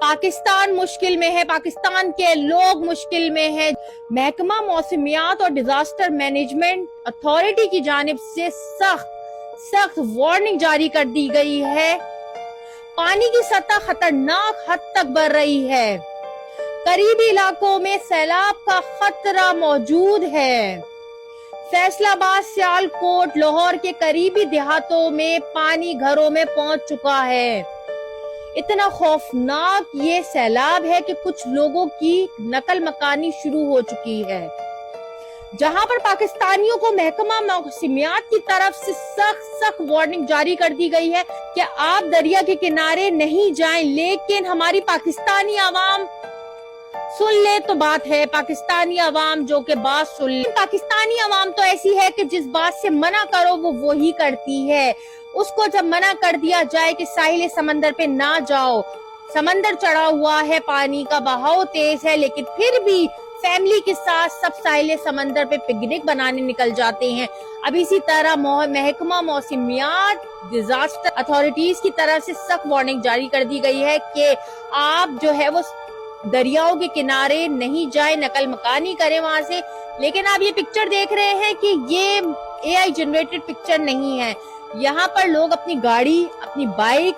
पाकिस्तान मुश्किल में है, पाकिस्तान के लोग मुश्किल में हैं। महकमा मौसमियात और डिजास्टर मैनेजमेंट अथॉरिटी की जानिब से सख्त वार्निंग जारी कर दी गई है। पानी की सतह खतरनाक हद तक बढ़ रही है। करीबी इलाकों में सैलाब का खतरा मौजूद है। फैसलाबाद, सियालकोट, लाहौर के करीबी देहातों में पानी घरों में पहुंच चुका है। इतना खौफनाक ये सैलाब है कि कुछ लोगों की नकल मकानी शुरू हो चुकी है। जहां पर पाकिस्तानियों को महकमा मौसमियात की तरफ से सख्त वार्निंग जारी कर दी गई है कि आप दरिया के किनारे नहीं जाएं, लेकिन हमारी पाकिस्तानी आवाम सुन ले तो बात है। पाकिस्तानी आवाम जो कि बात सुन ले, पाकिस्तानी आवाम तो ऐसी है कि जिस बात से मना करो वो वही करती है। उसको जब मना कर दिया जाए कि साहिल समंदर पे ना जाओ, समंदर चढ़ा हुआ है, पानी का बहाव तेज है, लेकिन फिर भी फैमिली के साथ सब साहिल समंदर पे पिकनिक बनाने निकल जाते हैं। अब इसी तरह महकमा मौसमियात डिजास्टर अथॉरिटीज की तरफ से सख्त वार्निंग जारी कर दी गई है कि आप जो है वो दरियाओं के किनारे नहीं जाए, नकल मकानी करें वहां से। लेकिन आप ये पिक्चर देख रहे हैं कि ये AI जनरेटेड पिक्चर नहीं है। यहाँ पर लोग अपनी गाड़ी, अपनी बाइक,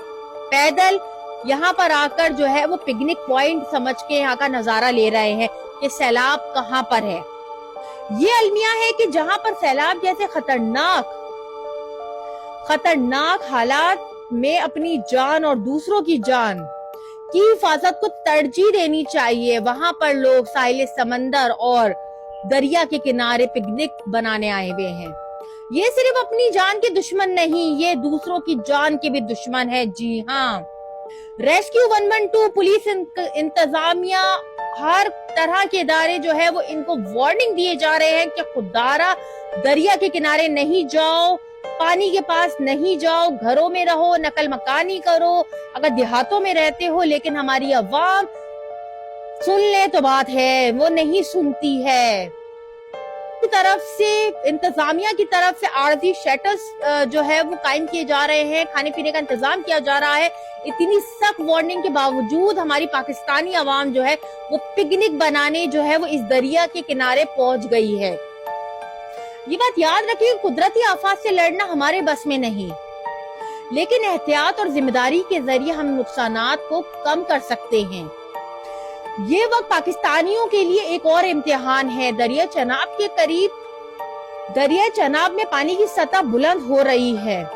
पैदल यहाँ पर आकर जो है वो पिकनिक पॉइंट समझ के यहाँ का नजारा ले रहे हैं कि सैलाब कहाँ पर है। ये अलमिया है कि जहाँ पर सैलाब जैसे खतरनाक हालात में अपनी जान और दूसरों की जान की हिफाजत को तरजीह देनी चाहिए, वहां पर लोग साहिल समंदर और दरिया के किनारे पिकनिक बनाने आए हुए हैं। ये सिर्फ अपनी जान के दुश्मन नहीं, ये दूसरों की जान के भी दुश्मन है। जी हाँ, रेस्क्यू 112, पुलिस इंतजामिया, हर तरह के इदारे जो है वो इनको वार्निंग दिए जा रहे हैं कि खुदारा दरिया के किनारे नहीं जाओ, पानी के पास नहीं जाओ, घरों में रहो, नकल मकानी करो। अगर देहातों में रहते हो, लेकिन हमारी अवाम सुन ले तो बात है, वो नहीं सुनती है। की तरफ से इंतजामिया की तरफ से आरजी शेल्टर्स जो है वो कायम किए जा रहे हैं, खाने पीने का इंतजाम किया जा रहा है। इतनी सख्त वार्निंग के बावजूद हमारी पाकिस्तानी अवाम जो है वो पिकनिक बनाने जो है वो इस दरिया के किनारे पहुंच गई है। ये बात याद रखिए, कुदरती आफत से लड़ना हमारे बस में नहीं, लेकिन एहतियात और जिम्मेदारी के जरिए हम नुकसानात को कम कर सकते हैं। ये वक्त पाकिस्तानियों के लिए एक और इम्तिहान है। दरिया चनाब में पानी की सतह बुलंद हो रही है।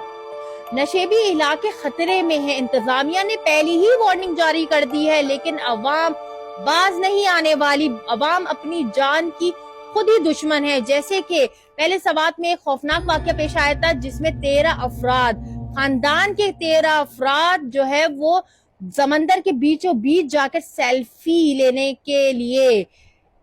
नशेबी इलाके खतरे में है। इंतजामिया ने पहली ही वार्निंग जारी कर दी है, लेकिन अवाम बाज नहीं आने वाली। अवाम अपनी जान की खुद ही दुश्मन है। जैसे कि पहले सवात में एक खौफनाक वाक़या पेश आया था, जिसमें 13 अफराद, खानदान के 13 अफराद जो है वो समंदर के बीचों बीच जाकर सेल्फी लेने के लिए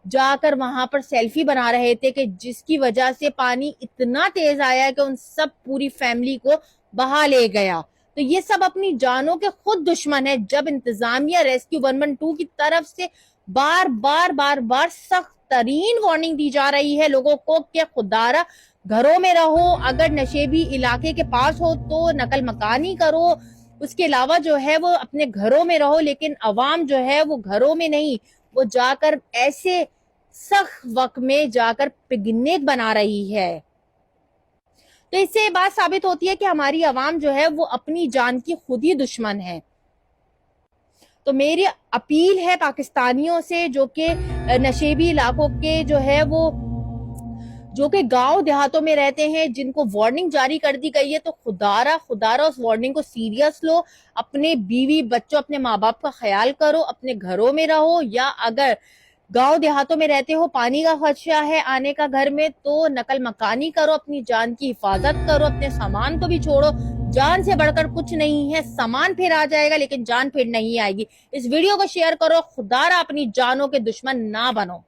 जाकर वहां पर सेल्फी बना रहे थे, कि जिसकी वजह से पानी इतना तेज आया कि उन सब पूरी फैमिली को बहा ले गया। तो ये सब अपनी जानों के खुद दुश्मन है। जब इंतजामिया रेस्क्यू 112 की तरफ से बार बार सख्त तरीन वार्निंग दी जा रही है लोगों को कि खुदारा घरों में रहो, अगर नशेबी इलाके के पास हो तो नकल मकानी करो, उसके अलावा जो है वो अपने घरों में रहो। लेकिन अवाम जो है वो घरों में नहीं, वो जाकर ऐसे सख्त वक्त में जाकर पिकनिक बना रही है। तो इससे बात साबित होती है कि हमारी अवाम जो है वो अपनी जान की खुद ही दुश्मन है। तो मेरी अपील है पाकिस्तानियों से जो कि नशेबी इलाकों के जो है वो जो कि गांव देहातों में रहते हैं, जिनको वार्निंग जारी कर दी गई है, तो खुदारा उस वार्निंग को सीरियस लो। अपने बीवी बच्चों, अपने माँ बाप का ख्याल करो, अपने घरों में रहो, या अगर गांव देहातों में रहते हो, पानी का खदशा है आने का घर में, तो नकल मकानी करो, अपनी जान की हिफाजत करो, अपने सामान को भी छोड़ो। जान से बढ़कर कुछ नहीं है। सामान फिर आ जाएगा, लेकिन जान फिर नहीं आएगी। इस वीडियो को शेयर करो। खुदारा अपनी जानों के दुश्मन ना बनो।